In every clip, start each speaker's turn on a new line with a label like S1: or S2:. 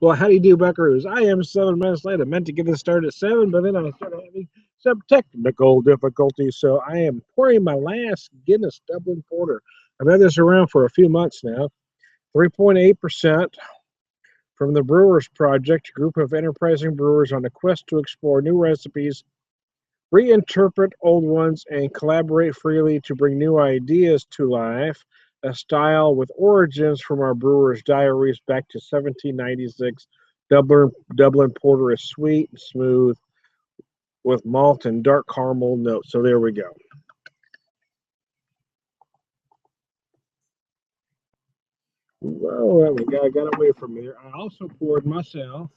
S1: Well, how do you do, buckaroos? I am 7 minutes late. I meant to get this started at 7, but then I started having some technical difficulties. So I am pouring my last Guinness Dublin Porter. I've had this around for a few months now. 3.8% from the Brewers Project, a group of enterprising brewers on a quest to explore new recipes, reinterpret old ones, and collaborate freely to bring new ideas to life. A style with origins from our brewers' diaries back to 1796. Dublin Porter is sweet and smooth with malt and dark caramel notes. So there we go. Whoa, there we go. I got away from here. I also poured myself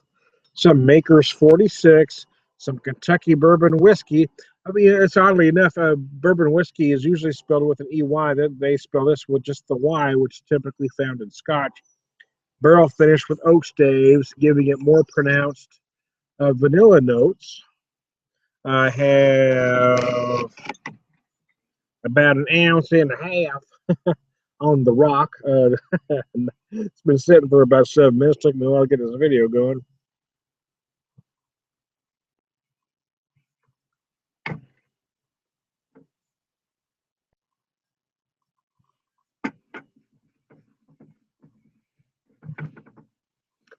S1: some Maker's 46, some Kentucky bourbon whiskey. I mean, it's oddly enough, bourbon whiskey is usually spelled with an EY. That they spell this with just the Y, which is typically found in Scotch. Barrel finished with oak staves, giving it more pronounced vanilla notes. I have about an ounce and a half on the rock. It's been sitting for about 7 minutes. Took me a while to get this video going.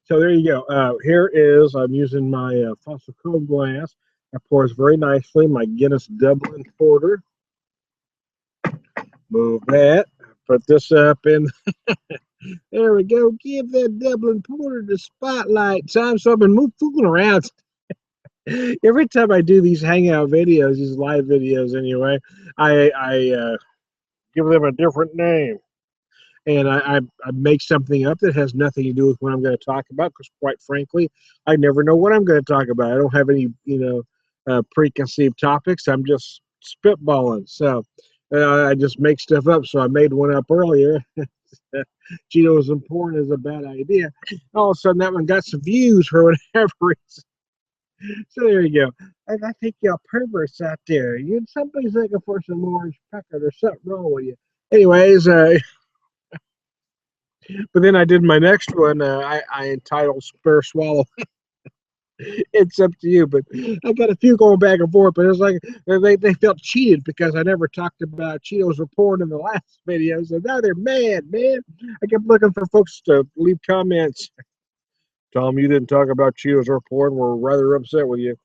S1: So there you go. Here is, I'm using my fossil cove glass. That pours very nicely. My Guinness Dublin Porter. Move that. Put this up in. There we go. Give that Dublin Porter the spotlight. Time. So I've been fooling around. Every time I do these hangout videos, these live videos anyway, I give them a different name. And I make something up that has nothing to do with what I'm going to talk about because, quite frankly, I never know what I'm going to talk about. I don't have any, preconceived topics. I'm just spitballing. So I just make stuff up. So I made one up earlier. Cheetos and porn is a bad idea. All of a sudden, that one got some views for whatever reason. So there you go. I think y'all perverts out there. Somebody's looking for some orange pepper. There's something wrong with you. Anyways, but then I did my next one. I entitled "Spare Swallow." It's up to you, but I got a few going back and forth. But it's like they felt cheated because I never talked about Cheetos or porn in the last video, so now they're mad, man. I kept looking for folks to leave comments. Tell them you didn't talk about Cheetos or porn. We're rather upset with you.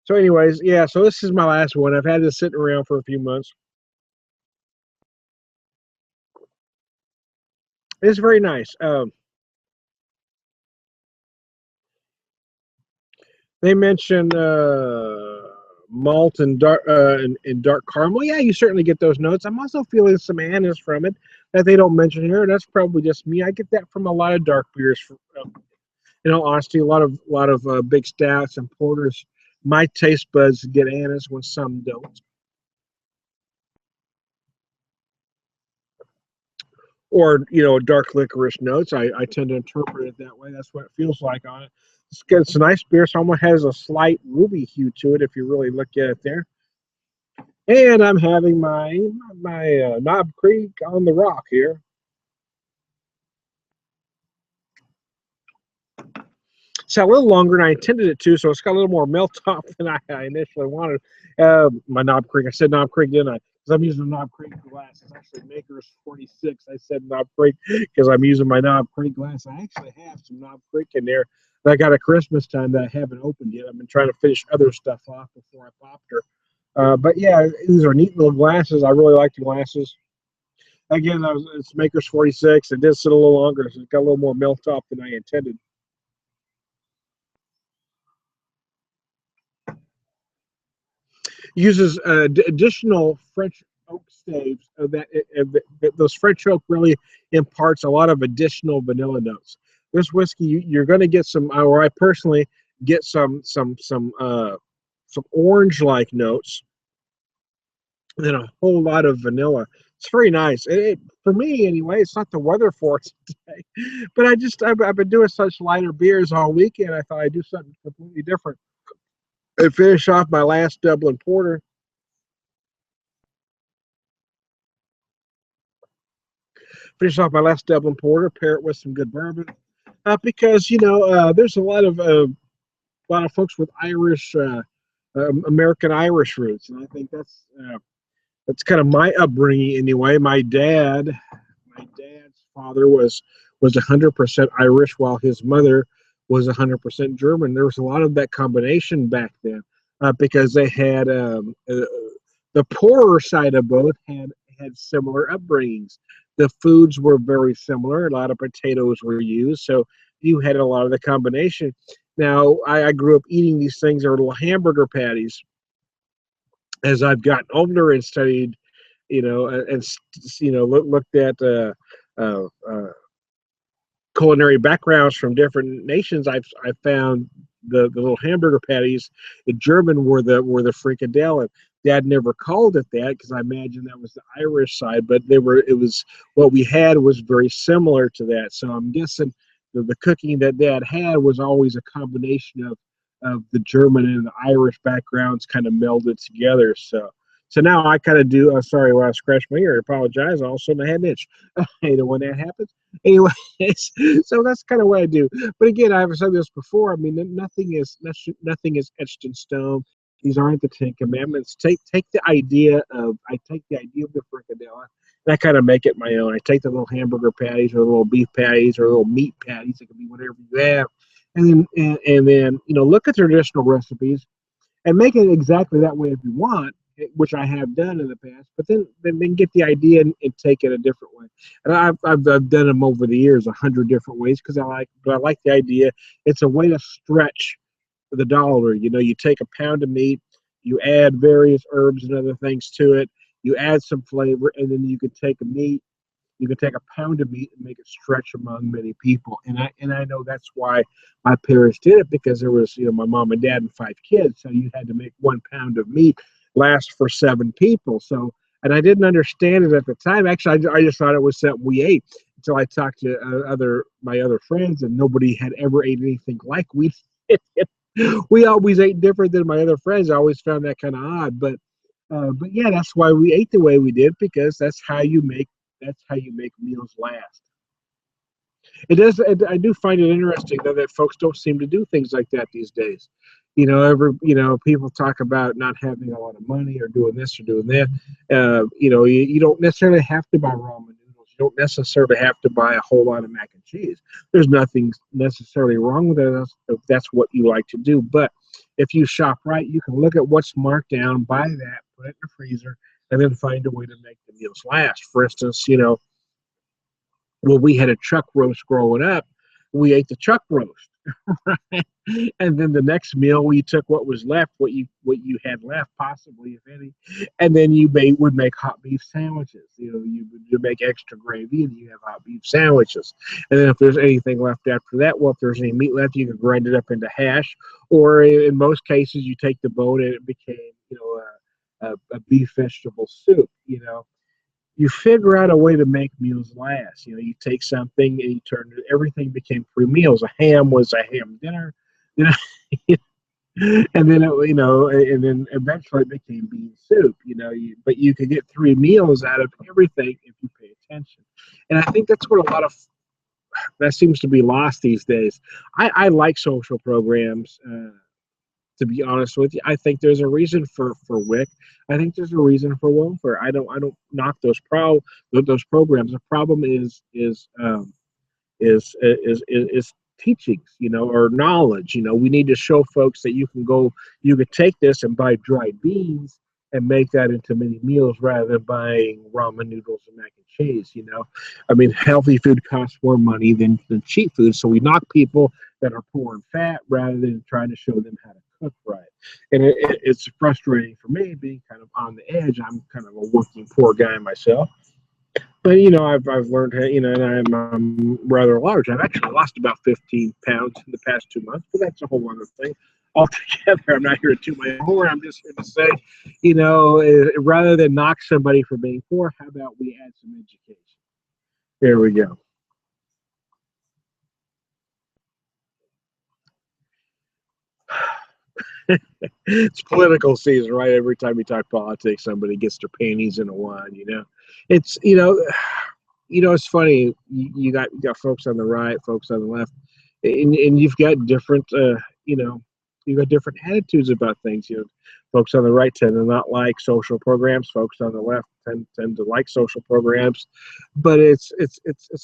S1: So, anyways, yeah. So this is my last one. I've had this sitting around for a few months. It's very nice. They mentioned malt and dark caramel. Yeah, you certainly get those notes. I'm also feeling some anise from it that they don't mention here. That's probably just me. I get that from a lot of dark beers. In all honesty, a lot of big stouts and porters. My taste buds get anise when some don't. Or dark licorice notes. I tend to interpret it that way. That's what it feels like on it. It's a nice beer. So almost has a slight ruby hue to it if you really look at it there. And I'm having my Knob Creek on the rock here. It's a little longer than I intended it to, so it's got a little more melt top than I initially wanted. My Knob Creek. I said Knob Creek, didn't I? Because I'm using a Knob Creek glass. It's actually Maker's 46. I said Knob Creek because I'm using my Knob Creek glass. I actually have some Knob Creek in there that I got at Christmas time that I haven't opened yet. I've been trying to finish other stuff off before I popped her. But yeah, these are neat little glasses. I really like the glasses. Again, it's Maker's 46. It did sit a little longer, so it's got a little more melt top than I intended. Uses additional French oak staves. Those French oak really imparts a lot of additional vanilla notes. This whiskey, you're going to get some, or I personally get some orange-like notes, and then a whole lot of vanilla. It's very nice. For me, anyway, it's not the weather for it today, but I've been doing such lighter beers all weekend. I thought I'd do something completely different. I finish off my last Dublin Porter. Finish off my last Dublin Porter, pair it with some good bourbon. Because there's a lot of folks with Irish, American Irish roots, and I think that's kind of my upbringing anyway. My dad's father was 100% Irish, while his mother was 100% German. There was a lot of that combination back then, because they had the poorer side of both had similar upbringings. The foods were very similar. A lot of potatoes were used, so you had a lot of the combination. Now, I grew up eating these things, are little hamburger patties. As I've gotten older and studied, looked at uh, uh, culinary backgrounds from different nations, I found the little hamburger patties in German were the frikadelle. Dad never called it that because I imagine that was the Irish side, but it was what we had was very similar to that. So I'm guessing the cooking that Dad had was always a combination of the German and the Irish backgrounds kind of melded together. So now I kind of do. Sorry, when I scratched my ear, I apologize. All of a sudden, I had an itch. When that happens, anyway. So that's kind of what I do. But again, I've said this before. I mean, nothing is etched in stone. These aren't the Ten Commandments. Take the idea of I take the idea of the fricadella, and I kind of make it my own. I take the little hamburger patties or little beef patties or little meat patties. It can be whatever you have, and then look at traditional recipes and make it exactly that way if you want, which I have done in the past. But then get the idea and take it a different way. And I've done them over the years 100 different ways because I like the idea. It's a way to stretch the dollar. You take a pound of meat, you add various herbs and other things to it, you add some flavor, and then you can take a pound of meat and make it stretch among many people. And I know that's why my parents did it, because there was my mom and dad and 5 kids, so you had to make 1 pound of meat last for 7 people. So, and I didn't understand it at the time. Actually, I just thought it was something we ate until I talked to my other friends, and nobody had ever ate anything like we did. We always ate different than my other friends. I always found that kind of odd, but yeah, that's why we ate the way we did, because that's how you make meals last. It does. I do find it interesting though that folks don't seem to do things like that these days. People talk about not having a lot of money or doing this or doing that. You don't necessarily have to buy ramen noodles. You don't necessarily have to buy a whole lot of mac and cheese. There's nothing necessarily wrong with it if that's what you like to do. But if you shop right, you can look at what's marked down, buy that, put it in the freezer, and then find a way to make the meals last. For instance, when we had a chuck roast growing up, we ate the chuck roast, right? And then the next meal, we took what was left, what you had left, possibly if any, and then would make hot beef sandwiches. You make extra gravy, and you have hot beef sandwiches. And then if there's anything left after that, well, if there's any meat left, you can grind it up into hash, or in most cases, you take the bone and it became a beef vegetable soup. You figure out a way to make meals last. You take something and you turn it. Everything became 3 meals. A ham was a ham dinner, you know, and then and then eventually it became bean soup. But you could get 3 meals out of everything if you pay attention. And I think that's what a lot of that seems to be lost these days. I like social programs. To be honest with you, I think there's a reason for WIC. I think there's a reason for welfare. I don't knock those programs. The problem is teachings, or knowledge. We need to show folks that you could take this and buy dried beans and make that into many meals rather than buying ramen noodles and mac and cheese. I mean, healthy food costs more money than cheap food, so we knock people that are poor and fat rather than trying to show them how to cook right. And it's frustrating for me being kind of on the edge. I'm kind of a working poor guy myself. But I've learned, and I'm rather large. I've actually lost about 15 pounds in the past 2 months, but that's a whole other thing altogether. I'm not here to toot my horn. I'm just here to say, rather than knock somebody for being poor, how about we add some education? There we go. It's political season, right? Every time we talk politics, somebody gets their panties in a wad. It's it's funny. You got folks on the right, folks on the left. And you've got different, you know, you've got different attitudes about things. You know, folks on the right tend to not like social programs. Folks on the left tend to like social programs, but it's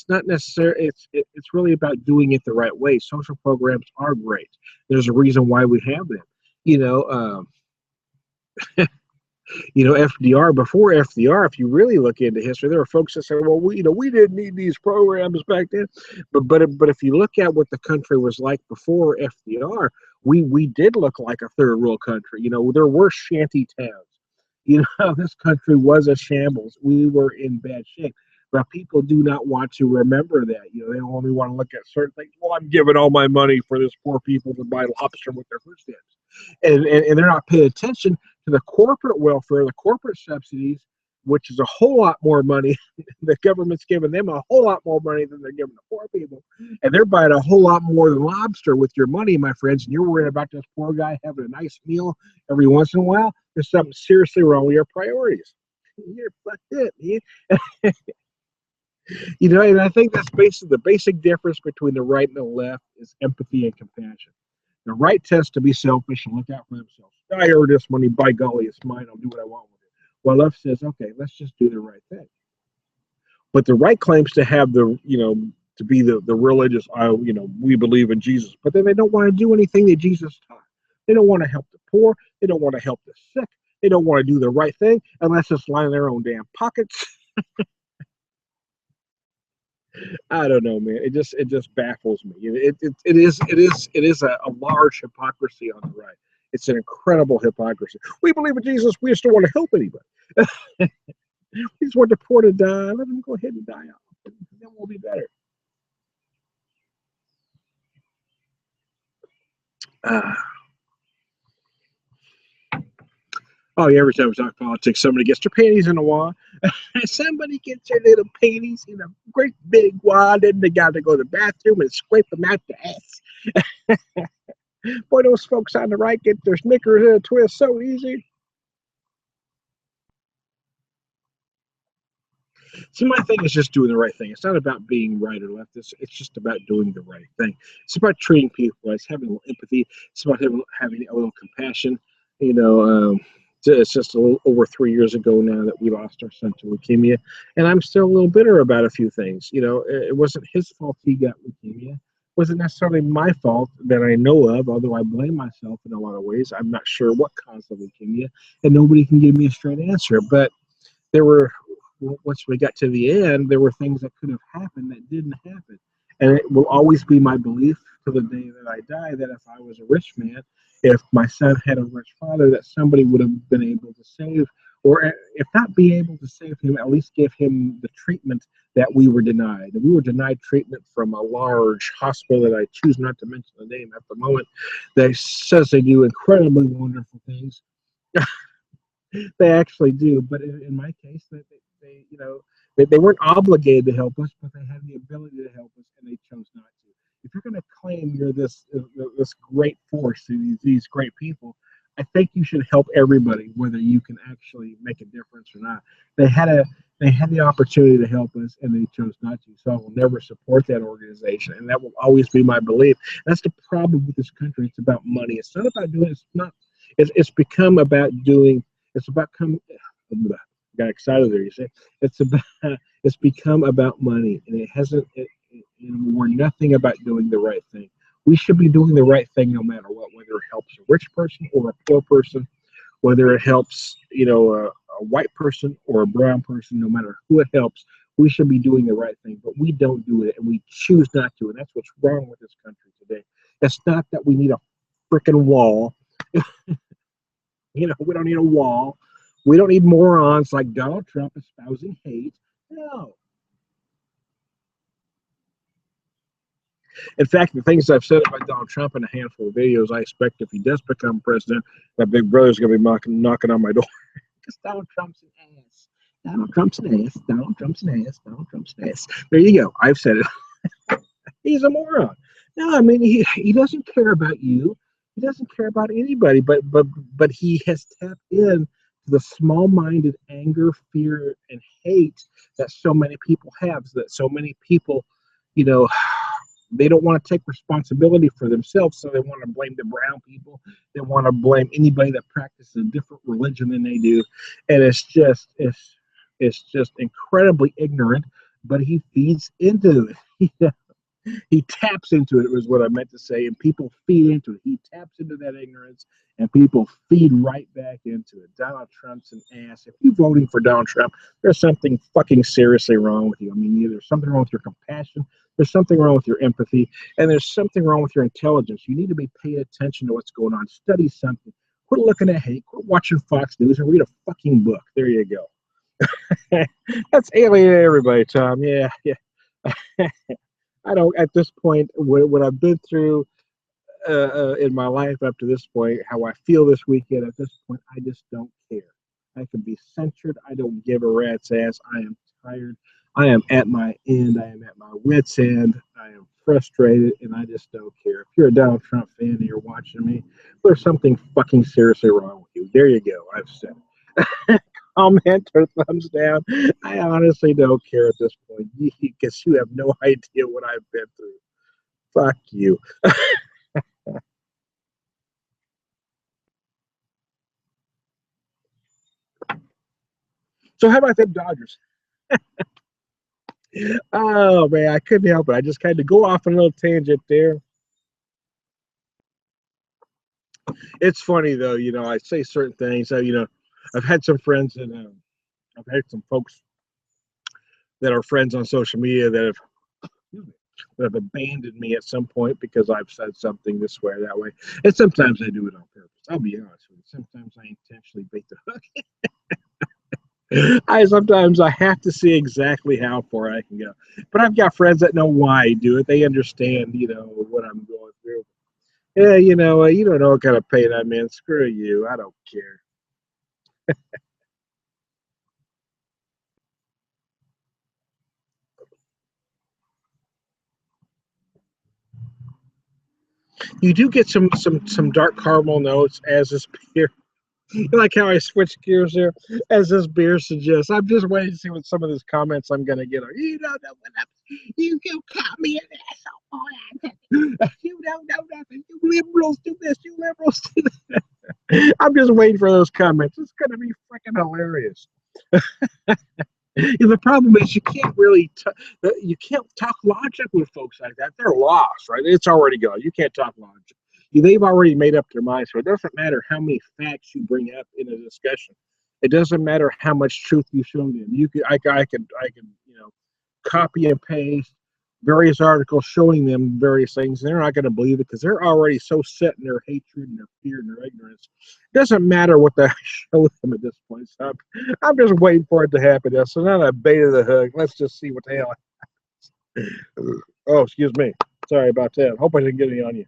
S1: not necessary. It's really about doing it the right way. Social programs are great. There's a reason why we have them. You know, FDR, before FDR, if you really look into history, there were folks that say, well, we didn't need these programs back then. But if you look at what the country was like before FDR, we did look like a third world country. You know, there were shanty towns. You know, this country was a shambles. We were in bad shape. But people do not want to remember that. You know, they only want to look at certain things. Well, I'm giving all my money for this poor people to buy lobster with their food stamps. And they're not paying attention to the corporate welfare, the corporate subsidies, which is a whole lot more money. The government's giving them a whole lot more money than they're giving the poor people. And they're buying a whole lot more than lobster with your money, my friends. And you're worried about this poor guy having a nice meal every once in a while. There's something seriously wrong with your priorities. You're fucked up, man. You know, and I think that's basically the basic difference between the right and the left is empathy and compassion. The right tends to be selfish and look out for themselves. I earned this money, by golly, it's mine. I'll do what I want with it. While left says, okay, let's just do the right thing. But the right claims to have to be the religious, we believe in Jesus, but then they don't want to do anything that Jesus taught. They don't want to help the poor. They don't want to help the sick. They don't want to do the right thing unless it's line their own damn pockets. I don't know, man. It just baffles me. It is a large hypocrisy on the right. It's an incredible hypocrisy. We believe in Jesus. We just don't want to help anybody. We just want the poor to die. Let them go ahead and die out. Then we'll be better. Uh, oh yeah, every time we talk politics, somebody gets their panties in a wad. Somebody gets their little panties in a great big wad, and they got to go to the bathroom and scrape them out the ass. Boy, those folks on the right get their knickers in a twist so easy. See, my thing is just doing the right thing. It's not about being right or left. It's just about doing the right thing. It's about treating people. It's having a little empathy. It's about having a little compassion. You know, it's just a little over 3 years ago now that we lost our son to leukemia, and I'm still a little bitter about a few things. You know, it wasn't his fault he got leukemia. It wasn't necessarily my fault that I know of, although I blame myself in a lot of ways. I'm not sure what caused the leukemia, and nobody can give me a straight answer. But there were once we got to the end, there were things that could have happened that didn't happen. And it will always be my belief to the day that I die that if I was a rich man, if my son had a rich father, that somebody would have been able to save, or if not be able to save him, at least give him the treatment that we were denied. And we were denied treatment from a large hospital that I choose not to mention the name at the moment, that says they do incredibly wonderful things. They actually do, but in my case, they weren't obligated to help us, but they had the ability to help us, and they chose not to. If you're going to claim you're this great force, these great people, I think you should help everybody, whether you can actually make a difference or not. They had the opportunity to help us, and they chose not to. So I will never support that organization, and that will always be my belief. That's the problem with this country. It's about money. It's not about doing. It's not. It's become about doing. It's about coming. Got excited there. You say it's about. It's become about money, and it hasn't. We're nothing about doing the right thing. We should be doing the right thing no matter what, whether it helps a rich person or a poor person, whether it helps a white person or a brown person. No matter who it helps, we should be doing the right thing. But we don't do it, and we choose not to, and that's what's wrong with this country today. It's not that we need a freaking wall. We don't need a wall. We don't need morons like Donald Trump espousing hate. No. In fact, the things I've said about Donald Trump in a handful of videos, I expect if he does become president, that Big Brother's going to be knocking on my door. Because Donald Trump's an ass. Donald Trump's an ass. Donald Trump's an ass. Donald Trump's an ass. There you go. I've said it. He's a moron. No, I mean, he doesn't care about you. He doesn't care about anybody, but he has tapped in to the small-minded anger, fear, and hate that so many people have, that so many people, you know, They don't want to take responsibility for themselves, so they want to blame the brown people. They want to blame anybody that practices a different religion than they do, and it's just incredibly ignorant. But he feeds into it. He taps into it was what I meant to say, and people feed into it. He taps into that ignorance, and people feed right back into it. Donald Trump's an ass. If you're voting for Donald Trump, there's something fucking seriously wrong with you. I mean, there's something wrong with your compassion, there's something wrong with your empathy, and there's something wrong with your intelligence. You need to be paying attention to what's going on. Study something. Quit looking at hate. Quit watching Fox News and read a fucking book. There you go. That's alienating everybody, Tom. Yeah, yeah. I don't, at this point, what I've been through in my life up to this point, how I feel this weekend, at this point, I just don't care. I can be censored. I don't give a rat's ass. I am tired. I am at my end. I am at my wit's end. I am frustrated, and I just don't care. If you're a Donald Trump fan and you're watching me, there's something fucking seriously wrong with you. There you go. I've said it. Comment or thumbs down. I honestly don't care at this point because you have no idea what I've been through. Fuck you. So how about them Dodgers? Oh man, I couldn't help it. I just kind of go off on a little tangent there. It's funny though, I say certain things. I've had some friends and I've had some folks that are friends on social media that have abandoned me at some point because I've said something this way or that way. And sometimes I do it on purpose. I'll be honest with you. Sometimes I intentionally bait the hook. I have to see exactly how far I can go. But I've got friends that know why I do it. They understand, what I'm going through. Yeah, you don't know what kind of pain I'm in. Screw you. I don't care. You do get some dark caramel notes as this beer. You like how I switch gears there, as this beer suggests. I'm just waiting to see what some of these comments I'm going to get. You don't know what I'm. You call me an asshole. You don't know nothing. You liberals do this. You liberals do that. I'm just waiting for those comments. It's going to be freaking hilarious. The problem is you can't talk logic with folks like that. They're lost, right? It's already gone. You can't talk logic. They've already made up their minds. So it doesn't matter how many facts you bring up in a discussion. It doesn't matter how much truth you show them. I can copy and paste various articles showing them various things. They're not going to believe it because they're already so set in their hatred and their fear and their ignorance. It doesn't matter what I show them at this point. So I'm just waiting for it to happen. So now I baited the hook. Let's just see what the hell. Oh, excuse me. Sorry about that. Hope I didn't get any on you.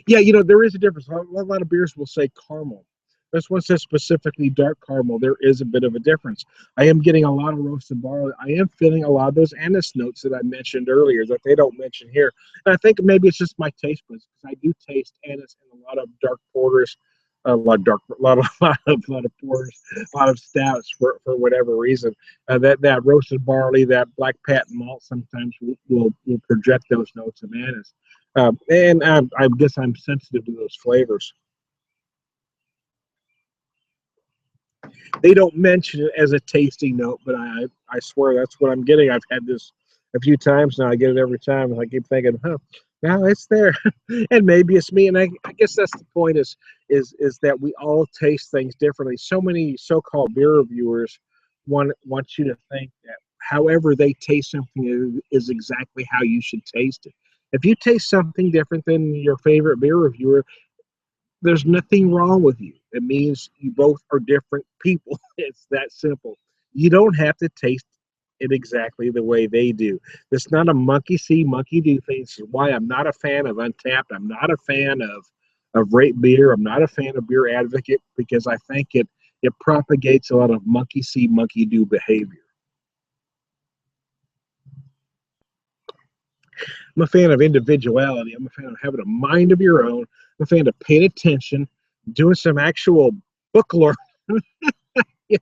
S1: Yeah, there is a difference. A lot of beers will say caramel. This one says specifically dark caramel. There is a bit of a difference. I am getting a lot of roasted barley. I am feeling a lot of those anise notes that I mentioned earlier that they don't mention here. And I think maybe it's just my taste buds because I do taste anise in a lot of dark porters, a lot of porters, a lot of stouts for whatever reason. That roasted barley, that black patent malt sometimes will project those notes of anise. And I guess I'm sensitive to those flavors. They don't mention it as a tasting note, but I swear that's what I'm getting. I've had this a few times now. I get it every time, and I keep thinking, huh, now it's there, and maybe it's me. And I guess that's the point is that we all taste things differently. So many so-called beer reviewers want you to think that however they taste something is exactly how you should taste it. If you taste something different than your favorite beer reviewer, there's nothing wrong with you. It means you both are different people. It's that simple. You don't have to taste it exactly the way they do. It's not a monkey see, monkey do thing. This is why I'm not a fan of Untapped. I'm not a fan of Rate Beer. I'm not a fan of Beer Advocate because I think it propagates a lot of monkey see, monkey do behavior. I'm a fan of individuality. I'm a fan of having a mind of your own. I'm a fan of paying attention, doing some actual book learning. Yeah.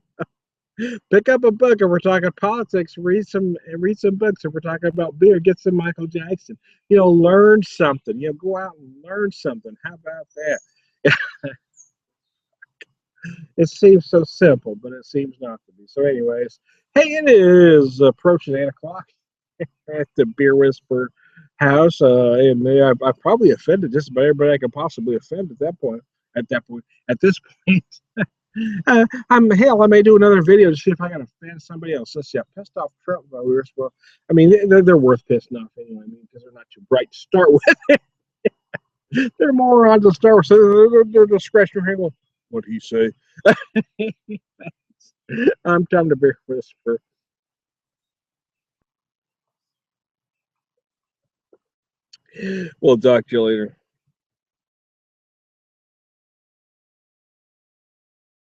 S1: Pick up a book if we're talking politics. Read some books if we're talking about beer. Get some Michael Jackson. Learn something. Go out and learn something. How about that? It seems so simple, but it seems not to be. So, anyways, hey, it is approaching 8 o'clock at the Beer Whisper house, and I probably offended just about everybody I could possibly offend at that point. At this point. I may do another video to see if I can offend somebody else. Let's see. I pissed off Trump voters. Well, I mean, they're worth pissing off anyway. I mean, because they're not too bright to start with. They're morons to start with. So they're discretionary. Well, what'd he say? I'm time to be whisper. We'll talk to you later.